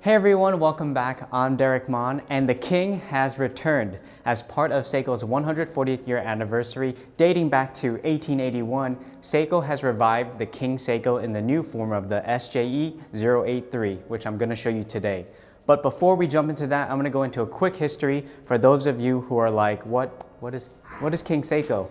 Hey everyone, welcome back. I'm Derek Mon, and the King has returned. As part of Seiko's 140th year anniversary, dating back to 1881, Seiko has revived the King Seiko in the new form of the SJE083, which I'm going to show you today. But before we jump into that, I'm going to go into a quick history for those of you who are like, what is King Seiko?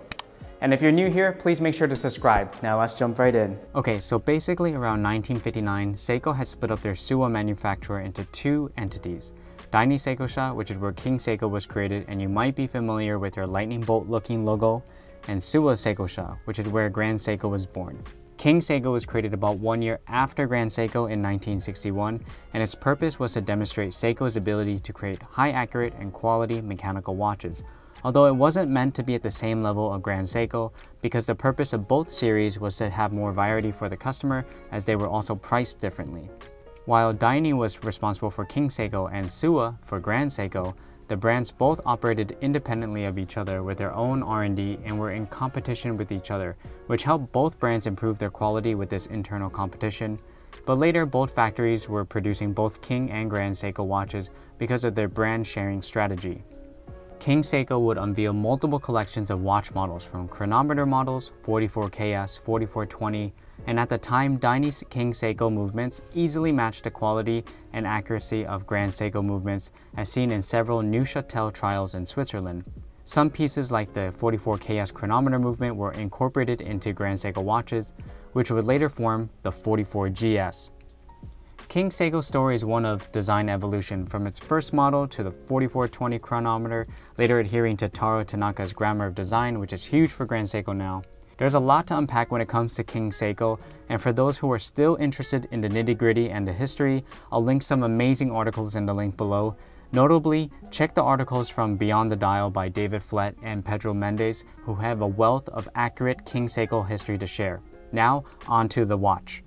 And if you're new here, please make sure to subscribe. Now let's jump right in. Okay, so basically around 1959, Seiko had split up their Suwa manufacturer into two entities. Daini Seiko, which is where King Seiko was created, and you might be familiar with their lightning bolt looking logo, and Suwa Seiko, which is where Grand Seiko was born. King Seiko was created about 1 year after Grand Seiko in 1961, and its purpose was to demonstrate Seiko's ability to create high accurate and quality mechanical watches. Although it wasn't meant to be at the same level of Grand Seiko, because the purpose of both series was to have more variety for the customer, as they were also priced differently. While Daini was responsible for King Seiko and Suwa for Grand Seiko, the brands both operated independently of each other with their own R&D and were in competition with each other, which helped both brands improve their quality with this internal competition. But later, both factories were producing both King and Grand Seiko watches because of their brand sharing strategy. King Seiko would unveil multiple collections of watch models, from chronometer models, 44KS, 4420, and at the time, Daini's King Seiko movements easily matched the quality and accuracy of Grand Seiko movements as seen in several Neuchâtel trials in Switzerland. Some pieces like the 44KS chronometer movement were incorporated into Grand Seiko watches, which would later form the 44GS. King Seiko's story is one of design evolution, from its first model to the 4420 chronometer, later adhering to Taro Tanaka's grammar of design, which is huge for Grand Seiko now. There's a lot to unpack when it comes to King Seiko, and for those who are still interested in the nitty-gritty and the history, I'll link some amazing articles in the link below. Notably, check the articles from Beyond the Dial by David Flett and Pedro Mendes, who have a wealth of accurate King Seiko history to share. Now, on to the watch.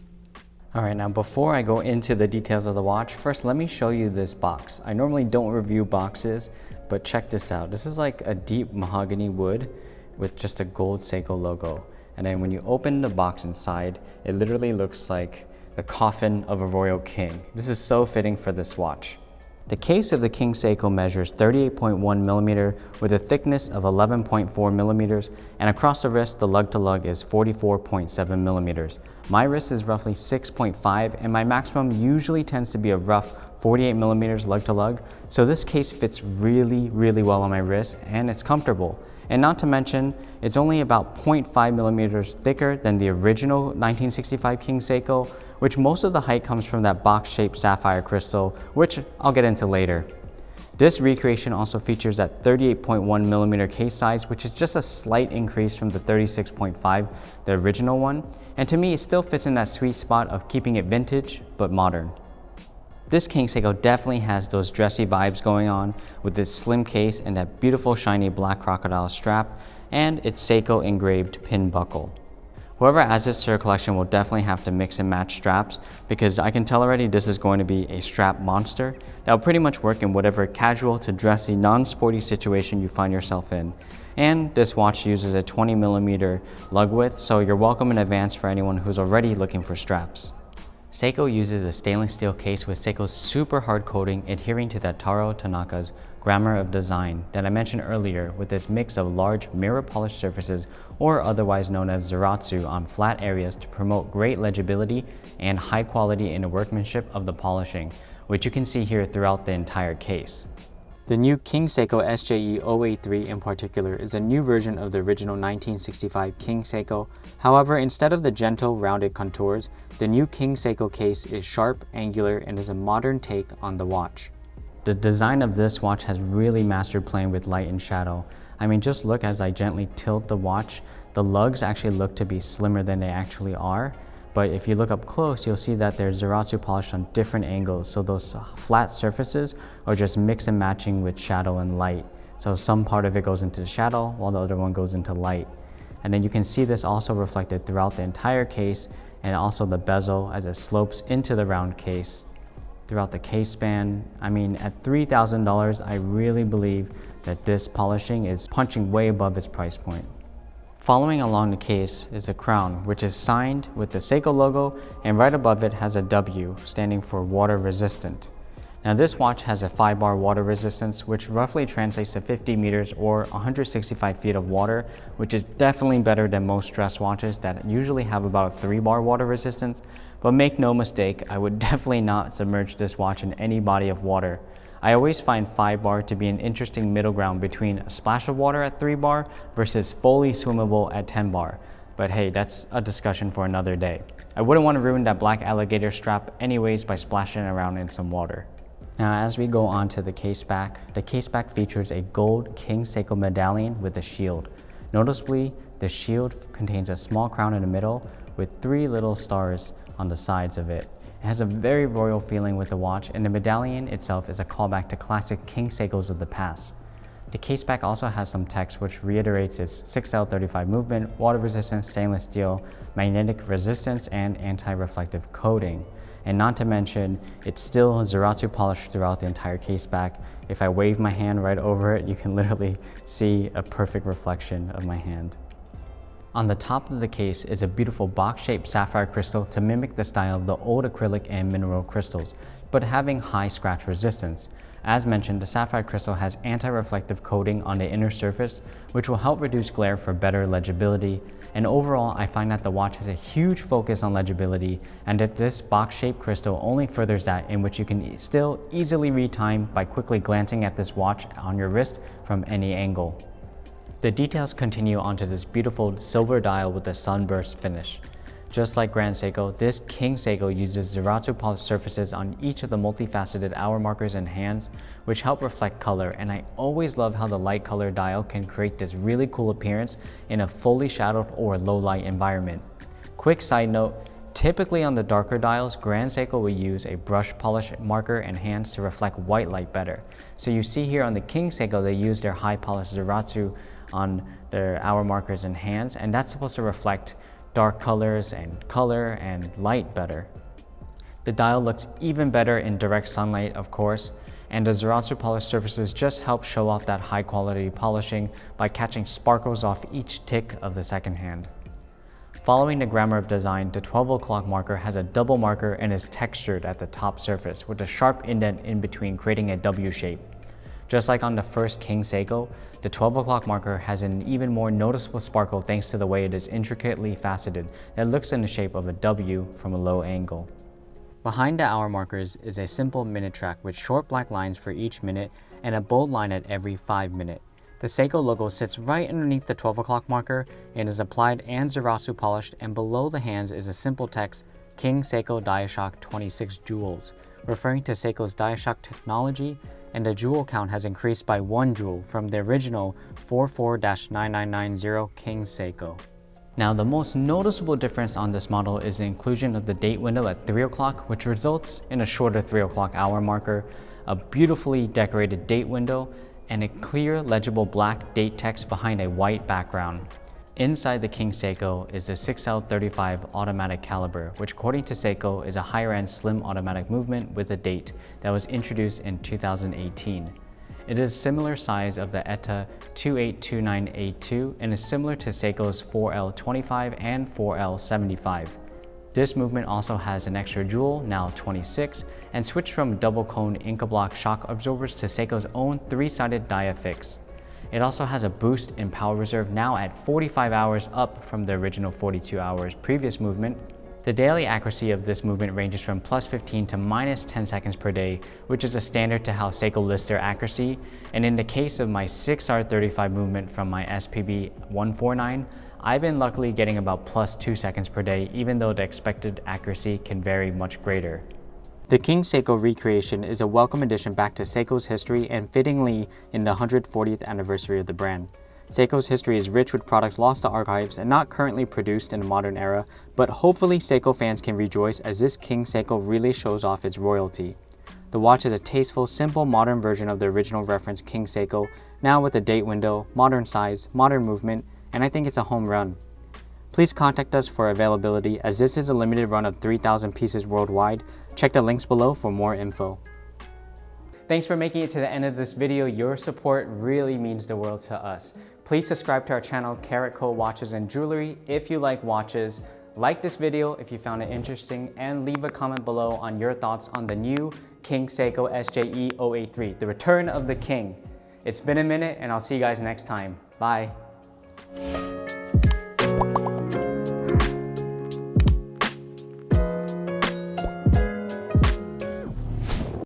Alright, now before I go into the details of the watch, first let me show you this box. I normally don't review boxes, but check this out. This is like a deep mahogany wood with just a gold Seiko logo. And then when you open the box inside, it literally looks like the coffin of a royal king. This is so fitting for this watch. The case of the King Seiko measures 38.1mm with a thickness of 11.4mm, and across the wrist the lug-to-lug is 44.7mm. My wrist is roughly 6.5, and my maximum usually tends to be a rough 48mm lug-to-lug, so this case fits really well on my wrist and it's comfortable. And not to mention, it's only about 0.5mm thicker than the original 1965 King Seiko, which most of the height comes from that box-shaped sapphire crystal, which I'll get into later. This recreation also features that 38.1mm case size, which is just a slight increase from the 36.5, the original one, and to me it still fits in that sweet spot of keeping it vintage but modern. This King Seiko definitely has those dressy vibes going on with its slim case and that beautiful shiny black crocodile strap and its Seiko engraved pin buckle. Whoever adds this to their collection will definitely have to mix and match straps, because I can tell already this is going to be a strap monster that will pretty much work in whatever casual to dressy non-sporty situation you find yourself in. And this watch uses a 20mm lug width, so you're welcome in advance for anyone who's already looking for straps. Seiko uses a stainless steel case with Seiko's super hard coating, adhering to that Taro Tanaka's grammar of design that I mentioned earlier, with its mix of large mirror polished surfaces, or otherwise known as Zaratsu, on flat areas to promote great legibility and high quality in the workmanship of the polishing, which you can see here throughout the entire case. The new King Seiko SJE083 in particular is a new version of the original 1965 King Seiko. However, instead of the gentle rounded contours, the new King Seiko case is sharp, angular, and is a modern take on the watch. The design of this watch has really mastered playing with light and shadow. I mean, just look as I gently tilt the watch, the lugs actually look to be slimmer than they actually are. But if you look up close, you'll see that there's Zaratsu polished on different angles, so those flat surfaces are just mix and matching with shadow and light. So some part of it goes into shadow while the other one goes into light. And then you can see this also reflected throughout the entire case, and also the bezel as it slopes into the round case. Throughout the case span, I mean, at $3,000, I really believe that this polishing is punching way above its price point. Following along the case is a crown, which is signed with the Seiko logo, and right above it has a W standing for water resistant. Now this watch has a 5-bar water resistance, which roughly translates to 50 meters or 165 feet of water, which is definitely better than most dress watches that usually have about a 3-bar water resistance. But make no mistake, I would definitely not submerge this watch in any body of water. I always find 5-bar to be an interesting middle ground between a splash of water at 3-bar versus fully swimmable at 10-bar. But hey, that's a discussion for another day. I wouldn't want to ruin that black alligator strap anyways by splashing around in some water. Now as we go on to the case back features a gold King Seiko medallion with a shield. Noticeably, the shield contains a small crown in the middle with 3 little stars on the sides of it. It has a very royal feeling with the watch, and the medallion itself is a callback to classic King Seikos of the past. The case back also has some text which reiterates its 6L35 movement, water resistance, stainless steel, magnetic resistance, and anti-reflective coating. And not to mention, it's still Zaratsu polished throughout the entire case back. If I wave my hand right over it, you can literally see a perfect reflection of my hand. On the top of the case is a beautiful box-shaped sapphire crystal to mimic the style of the old acrylic and mineral crystals, but having high scratch resistance. As mentioned, the sapphire crystal has anti-reflective coating on the inner surface, which will help reduce glare for better legibility. And overall, I find that the watch has a huge focus on legibility, and that this box-shaped crystal only furthers that, in which you can still easily read time by quickly glancing at this watch on your wrist from any angle. The details continue onto this beautiful silver dial with a sunburst finish. Just like Grand Seiko, this King Seiko uses Zaratsu polished surfaces on each of the multifaceted hour markers and hands, which help reflect color, and I always love how the light color dial can create this really cool appearance in a fully shadowed or low light environment. Quick side note, typically on the darker dials, Grand Seiko will use a brush polish marker and hands to reflect white light better. So you see here on the King Seiko, they use their high polished Zaratsu on their hour markers and hands, and that's supposed to reflect dark colors and color and light better. The dial looks even better in direct sunlight, of course, and the Zaratsu polished surfaces just help show off that high quality polishing by catching sparkles off each tick of the second hand. Following the grammar of design, the 12 o'clock marker has a double marker and is textured at the top surface with a sharp indent in between, creating a W shape. Just like on the first King Seiko, the 12 o'clock marker has an even more noticeable sparkle thanks to the way it is intricately faceted that looks in the shape of a W from a low angle. Behind the hour markers is a simple minute track with short black lines for each minute and a bold line at every 5 minutes. The Seiko logo sits right underneath the 12 o'clock marker and is applied and Zaratsu polished, and below the hands is a simple text, King Seiko DiaShock 26 Jewels, referring to Seiko's DiaShock technology, and the jewel count has increased by 1 jewel from the original 44-9990 King Seiko. Now the most noticeable difference on this model is the inclusion of the date window at 3 o'clock, which results in a shorter 3 o'clock hour marker, a beautifully decorated date window, and a clear legible black date text behind a white background. Inside the King Seiko is the 6L35 automatic caliber, which according to Seiko is a higher-end slim automatic movement with a date that was introduced in 2018. It is similar size of the ETA 2829A2 and is similar to Seiko's 4L25 and 4L75. This movement also has an extra jewel, now 26, and switched from double-cone Inca block shock absorbers to Seiko's own 3-sided dia fix. It also has a boost in power reserve, now at 45 hours, up from the original 42 hours previous movement. The daily accuracy of this movement ranges from +15 to -10 seconds per day, which is a standard to how Seiko lists their accuracy. And in the case of my 6R35 movement from my SPB 149, I've been luckily getting about +2 seconds per day, even though the expected accuracy can vary much greater. The King Seiko Re-Creation is a welcome addition back to Seiko's history, and fittingly in the 140th anniversary of the brand. Seiko's history is rich with products lost to archives and not currently produced in the modern era, but hopefully Seiko fans can rejoice as this King Seiko really shows off its royalty. The watch is a tasteful, simple, modern version of the original reference King Seiko, now with a date window, modern size, modern movement, and I think it's a home run. Please contact us for availability, as this is a limited run of 3,000 pieces worldwide. Check the links below for more info. Thanks for making it to the end of this video. Your support really means the world to us. Please subscribe to our channel, Karat Co Watches and Jewelry, if you like watches. Like this video if you found it interesting, and leave a comment below on your thoughts on the new King Seiko SJE083, the return of the king. It's been a minute, and I'll see you guys next time. Bye.